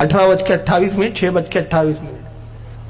18:28, 6:28,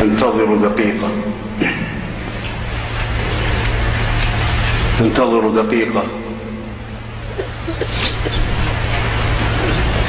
انتظروا دقيقة، انتظروا دقيقة।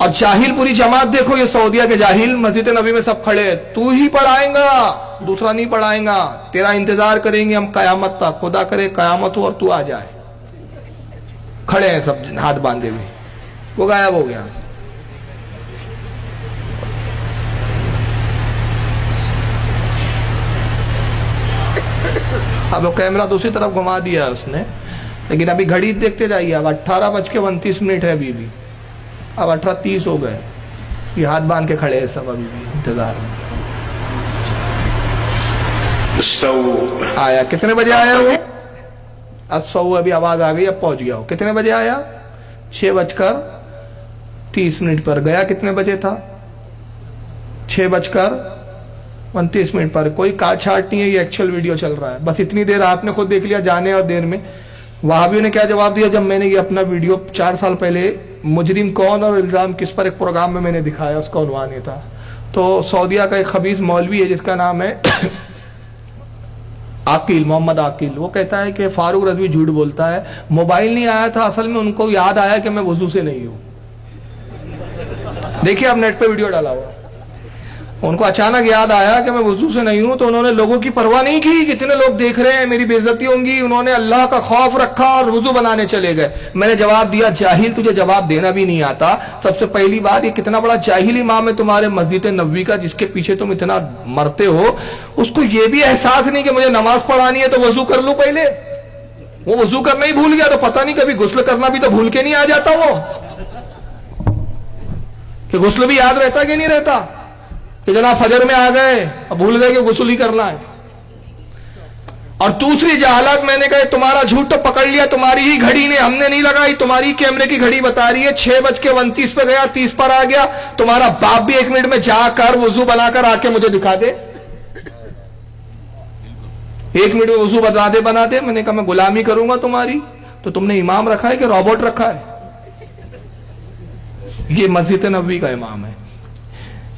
اور جاہل پوری جماعت دیکھو، یہ سعودیہ کے جاہل مسجد نبی میں سب کھڑے ہیں، تو ہی پڑھائیں گا، دوسرا نہیں پڑھائیں گا، تیرا انتظار کریں گے ہم قیامت تک، خدا کرے قیامت ہو اور تو آ جائے۔ کھڑے ہیں سب ہاتھ باندھے ہوئے، وہ غائب ہو گیا۔ اب وہ کیمرہ دوسری طرف گھما دیا ہے اس نے، لیکن ابھی گھڑی دیکھتے جائیے، اب 18:29 ہے ابھی، اب 18:30 ہو گئے، یہ ہاتھ باندھ کے کھڑے ہیں سب ابھی بھی انتظار میں۔ استووا آیا کتنے بجے آیا وہ؟ استووا، ابھی آواز آ گئی، اب پہنچ گیا ہو۔ کتنے بجے آیا؟ 6:30 پر۔ گیا کتنے بجے تھا؟ 6:29 پر۔ کوئی کاٹ چھاٹ نہیں ہے، یہ ایکچوئل ویڈیو چل رہا ہے، بس اتنی دیر آپ نے خود دیکھ لیا جانے اور دیر میں۔ وہابیوں نے کیا جواب دیا جب میں نے یہ اپنا ویڈیو 4 سال پہلے مجرم کون اور الزام کس پر ایک پروگرام میں نے دکھایا، اس کا عنوان یہ تھا۔ تو سعودیہ کا ایک خبیث مولوی ہے جس کا نام ہے عاقل، محمد عاقل، وہ کہتا ہے کہ فاروق رضوی جھوٹ بولتا ہے، موبائل نہیں آیا تھا، اصل میں ان کو یاد آیا کہ میں وضو سے نہیں ہوں۔ دیکھیے آپ نیٹ پہ ویڈیو ڈالا ہوا، ان کو اچانک یاد آیا کہ میں وضو سے نہیں ہوں، تو انہوں نے لوگوں کی پرواہ نہیں کی، کتنے لوگ دیکھ رہے ہیں میری بے عزتی ہوں گی، انہوں نے اللہ کا خوف رکھا اور وضو بنانے چلے گئے۔ میں نے جواب دیا، جاہل تجھے جواب دینا بھی نہیں آتا۔ سب سے پہلی بات، یہ کتنا بڑا جاہل امام ہے تمہارے مسجد نبوی کا جس کے پیچھے تم اتنا مرتے ہو، اس کو یہ بھی احساس نہیں کہ مجھے نماز پڑھانی ہے تو وضو کر لوں پہلے۔ وہ وضو کرنا ہی بھول گیا، تو پتہ نہیں کبھی غسل کرنا بھی تو بھول کے نہیں آ جاتا وہ، کہ غسل بھی یاد رہتا کہ نہیں رہتا، کہ جناب فجر میں آ گئے اب بھول گئے کہ غسل ہی کرنا ہے۔ اور دوسری جہالت، میں نے کہا تمہارا جھوٹ تو پکڑ لیا، تمہاری ہی گھڑی نے، ہم نے نہیں لگائی، تمہاری کیمرے کی گھڑی بتا رہی ہے 6:29 پہ گیا، 30 پر آ گیا۔ تمہارا باپ بھی 1 منٹ میں جا کر وضو بنا کر آ کے مجھے دکھا دے، 1 منٹ میں وضو بنا دے۔ میں نے کہا میں غلامی کروں گا تمہاری؟ تو تم نے امام رکھا ہے کہ روبوٹ رکھا ہے؟ یہ مسجد نبوی کا امام ہے،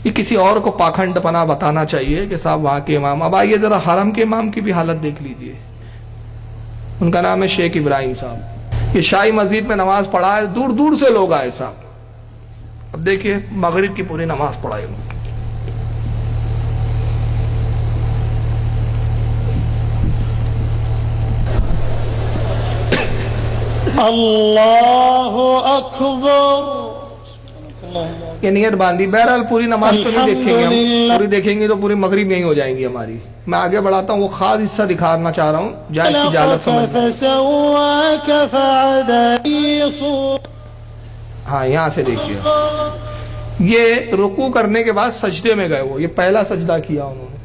یہ کسی اور کو پاکھنڈ پنا بتانا چاہیے کہ صاحب وہاں کے امام۔ اب آئیے ذرا حرم کے امام کی بھی حالت دیکھ لیجئے، ان کا نام ہے شیخ ابراہیم صاحب، یہ شاہی مسجد میں نماز پڑھا ہے، دور دور سے لوگ آئے صاحب۔ اب دیکھیے مغرب کی پوری نماز پڑھائی انہوں نے۔ اللہ اکبر، یہ نیت باندھی، بہرحال پوری نماز تو نہیں دیکھیں گے ہم، پوری دیکھیں گے تو پوری مغرب نہیں ہو جائیں گی ہماری۔ میں آگے بڑھاتا ہوں، وہ خاص حصہ دکھانا چاہ رہا ہوں، جائز کی جالت سمجھ لیں۔ فسواک فعدل صوت۔ ہاں یہاں سے دیکھیے، یہ رکوع کرنے کے بعد سجدے میں گئے، وہ یہ پہلا سجدہ کیا انہوں نے۔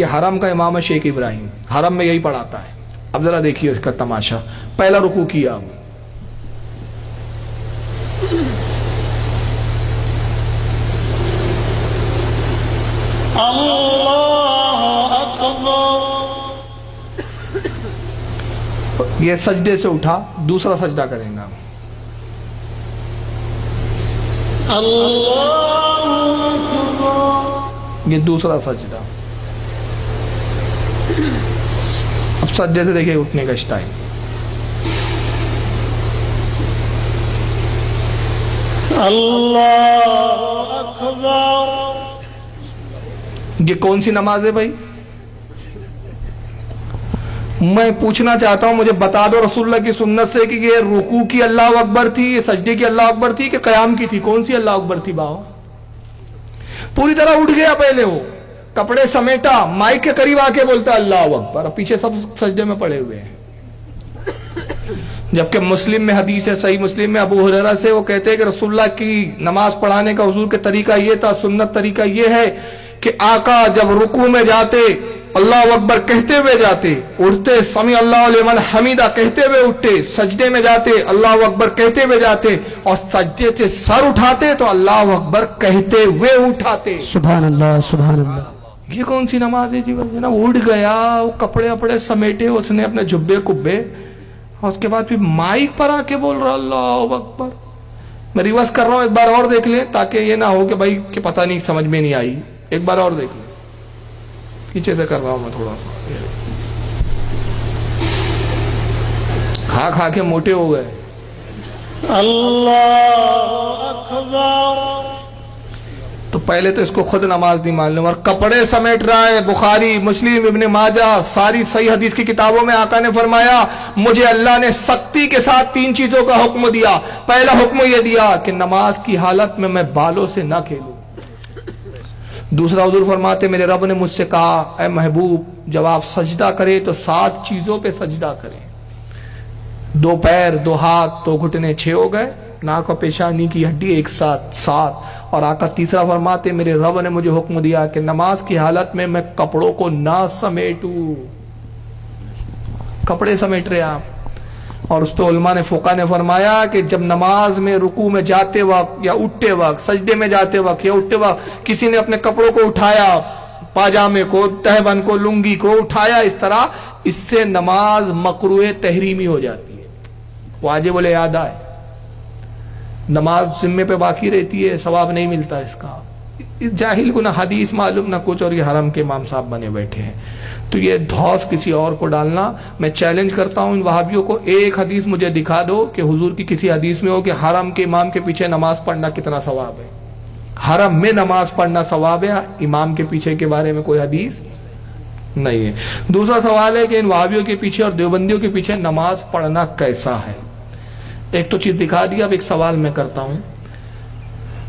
یہ حرم کا امام ہے شیخ ابراہیم، حرم میں یہی پڑھاتا ہے۔ اب ذرا دیکھیے اس کا تماشا، پہلا رکوع کیا، اللہ اکبر، یہ سجدے سے اٹھا، دوسرا سجدہ کریں گا، اللہ اکبر، یہ دوسرا سجدہ۔ اب سجدے سے دیکھیں اٹھنے کا اسٹائل، اللہ اکبر۔ یہ کون سی نماز ہے بھائی؟ میں پوچھنا چاہتا ہوں، مجھے بتا دو رسول اللہ کی سنت سے کہ یہ رکوع کی اللہ اکبر تھی، یہ سجدے کی اللہ اکبر تھی کہ قیام کی تھی؟ کون سی اللہ اکبر تھی باؤ؟ پوری طرح اٹھ گیا، پہلے وہ کپڑے سمیٹا، مائک کے قریب آ کے بولتا اللہ اکبر، پیچھے سب سجدے میں پڑے ہوئے ہیں۔ جبکہ مسلم میں حدیث ہے، صحیح مسلم میں ابو ہریرہ سے، وہ کہتے ہیں کہ رسول اللہ کی نماز پڑھانے کا حضور کے طریقہ یہ تھا، سنت طریقہ یہ ہے کہ آقا جب رکوع میں جاتے اللہ اکبر کہتے ہوئے جاتے، اٹھتے سمیع اللہ لمن حمیدہ کہتے ہوئے اٹھتے، سجدے میں جاتے اللہ اکبر کہتے ہوئے جاتے، اور سجدے سے سر اٹھاتے تو اللہ اکبر کہتے ہوئے اٹھاتے۔ سبحان اللہ، سبحان اللہ۔ یہ کون سی نماز ہے جی بھائی؟ نا اٹھ گیا، وہ کپڑے اپڑے سمیٹے اس نے، اپنے جبے کبے، اور اس کے بعد پھر مائک پر آ کے بول رہا اللہ اکبر۔ میں ریورس کر رہا ہوں، ایک بار اور دیکھ لیں تاکہ یہ نہ ہو کہ بھائی کہ پتہ نہیں سمجھ میں نہیں آئی، ایک بار اور دیکھ لیں، پیچھے سے کر رہا ہوں میں تھوڑا سا، کھا کھا کے موٹے ہو گئے۔ اللہ اکبر. تو پہلے تو اس کو خود نماز نہیں معلوم اور کپڑے سمیٹ رہا ہے. بخاری، مسلم، ابن ماجہ، ساری صحیح حدیث کی کتابوں میں آقا نے فرمایا مجھے اللہ نے سختی کے ساتھ 3 چیزوں کا حکم دیا. پہلا حکم یہ دیا کہ نماز کی حالت میں بالوں سے نہ کھیلوں. دوسرا حضور فرماتے میرے رب نے مجھ سے کہا اے محبوب جب آپ سجدہ کریں تو 7 چیزوں پہ سجدہ کریں. 2 پیر، 2 ہاتھ، 2 گھٹنے 6 ہو گئے. ناک اور پیشانی کی ہڈی ایک ساتھ 7. اور آقا تیسرا فرماتے میرے رب نے مجھے حکم دیا کہ نماز کی حالت میں کپڑوں کو نہ سمیٹوں. کپڑے سمیٹ رہے آپ. اور اس پہ علماء نے فقہ نے فرمایا کہ جب نماز میں رکوع میں جاتے وقت یا اٹھتے وقت، سجدے میں جاتے وقت یا اٹھتے وقت کسی نے اپنے کپڑوں کو اٹھایا، پاجامے کو، تہبند کو، لنگی کو اٹھایا اس طرح، اس سے نماز مکروہ تحریمی ہو جاتی ہے، واجب الاعادہ ہے. نماز ذمے پہ باقی رہتی ہے، ثواب نہیں ملتا اس کا. اس جاہل کو نہ حدیث معلوم نہ کچھ، اور یہ حرم کے امام صاحب بنے بیٹھے ہیں. تو یہ دھوس کسی اور کو ڈالنا، میں چیلنج کرتا ہوں ان وہابیوں کو، ایک حدیث مجھے دکھا دو کہ حضور کی کسی حدیث میں ہو کہ حرم کے امام کے پیچھے نماز پڑھنا کتنا ثواب ہے. حرم میں نماز پڑھنا ثواب ہے، امام کے پیچھے کے بارے میں کوئی حدیث نہیں ہے. دوسرا سوال ہے کہ ان وہابیوں کے پیچھے اور دیوبندیوں کے پیچھے نماز پڑھنا کیسا ہے. ایک تو چیز دکھا دیا، اب ایک سوال میں کرتا ہوں،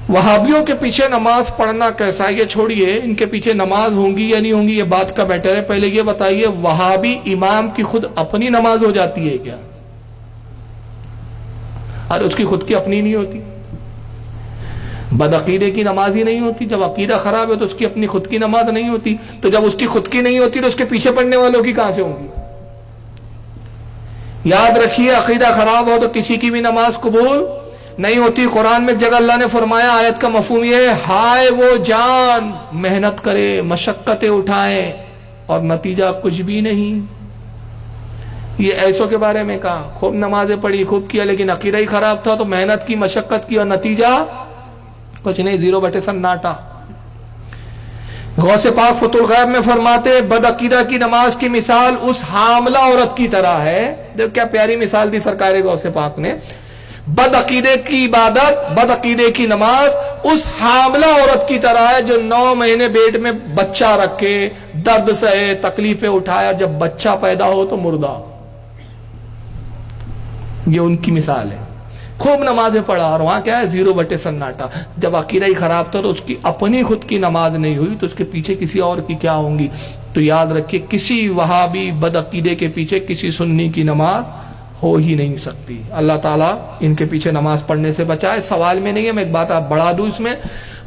وہابیوں کے پیچھے نماز پڑھنا کیسا ہے یہ چھوڑیے، ان کے پیچھے نماز ہوں گی یا نہیں ہوں گی یہ بات کا میٹر ہے. پہلے یہ بتائیے وہابی امام کی خود اپنی نماز ہو جاتی ہے کیا؟ اور اس کی خود کی اپنی نہیں ہوتی؟ بدعقیدے کی نماز ہی نہیں ہوتی. جب عقیدہ خراب ہے تو اس کی اپنی خود کی نماز نہیں ہوتی. تو جب اس کی خود کی نہیں ہوتی تو اس کے پیچھے پڑھنے والوں کی کہاں سے ہوں گی؟ یاد رکھیے عقیدہ خراب ہو تو کسی کی بھی نماز قبول نہیں ہوتی. قرآن میں جگہ اللہ نے فرمایا، آیت کا مفہوم یہ ہے، ہائے وہ جان محنت کرے، مشقتیں اٹھائیں اور نتیجہ کچھ بھی نہیں. یہ ایسوں کے بارے میں کہا خوب نمازیں پڑھی، خوب کیا، لیکن عقیدہ ہی خراب تھا تو محنت کی، مشقت کی اور نتیجہ کچھ نہیں، 0/سناٹا. غوث پاک فتح الغیب میں فرماتے بدعقیدہ کی نماز کی مثال اس حاملہ عورت کی طرح ہے. دیکھ کیا پیاری مثال دی سرکار غوث پاک نے. بدعقیدے کی عبادت، بدعقیدے کی نماز اس حاملہ عورت کی طرح ہے جو 9 مہینے پیٹ میں بچہ رکھے، درد سہے، تکلیفیں اٹھائے، اور جب بچہ پیدا ہو تو مردہ. یہ ان کی مثال ہے. خوب نمازیں پڑھا اور وہاں کیا ہے 0/سناٹا. جب عقیدہ ہی خراب تھا تو اس کی اپنی خود کی نماز نہیں ہوئی تو اس کے پیچھے کسی اور کی کیا ہوں گی. تو یاد رکھیے کسی وہابی بدعقیدے کے پیچھے کسی سنی کی نماز ہو ہی نہیں سکتی. اللہ تعالیٰ ان کے پیچھے نماز پڑھنے سے بچائے. سوال میں نہیں ہے، میں ایک بات آپ بڑھا دوں اس میں.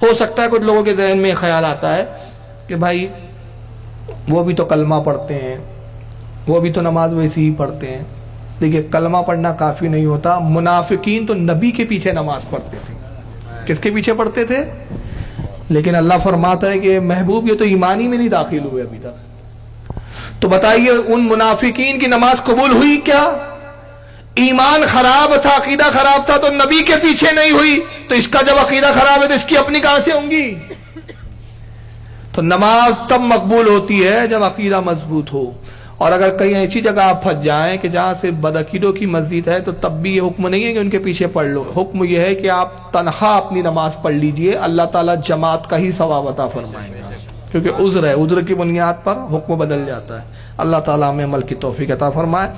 ہو سکتا ہے کچھ لوگوں کے ذہن میں خیال آتا ہے کہ بھائی وہ بھی تو کلمہ پڑھتے ہیں، وہ بھی تو نماز ویسی ہی پڑھتے ہیں. دیکھیے کلمہ پڑھنا کافی نہیں ہوتا. منافقین تو نبی کے پیچھے نماز پڑھتے تھے. کس کے پیچھے پڑھتے تھے؟ لیکن اللہ فرماتا ہے کہ محبوب یہ تو ایمانی میں نہیں داخل ہوئے ابھی تک. تو بتائیے ان منافقین کی نماز قبول ہوئی کیا؟ ایمان خراب تھا، عقیدہ خراب تھا تو نبی کے پیچھے نہیں ہوئی. تو اس کا جب عقیدہ خراب ہے تو اس کی اپنی کہاں سے ہوں گی؟ تو نماز تب مقبول ہوتی ہے جب عقیدہ مضبوط ہو. اور اگر کہیں ایسی جگہ آپ پھنس جائیں کہ جہاں سے بدعقیدوں کی مسجد ہے تو تب بھی یہ حکم نہیں ہے کہ ان کے پیچھے پڑھ لو. حکم یہ ہے کہ آپ تنہا اپنی نماز پڑھ لیجئے، اللہ تعالیٰ جماعت کا ہی ثواب عطا فرمائیں گے. کیونکہ عذر ہے، عذر کی بنیاد پر حکم بدل جاتا ہے. اللہ تعالیٰ ہمیں عمل کی توفیق عطا فرمائے.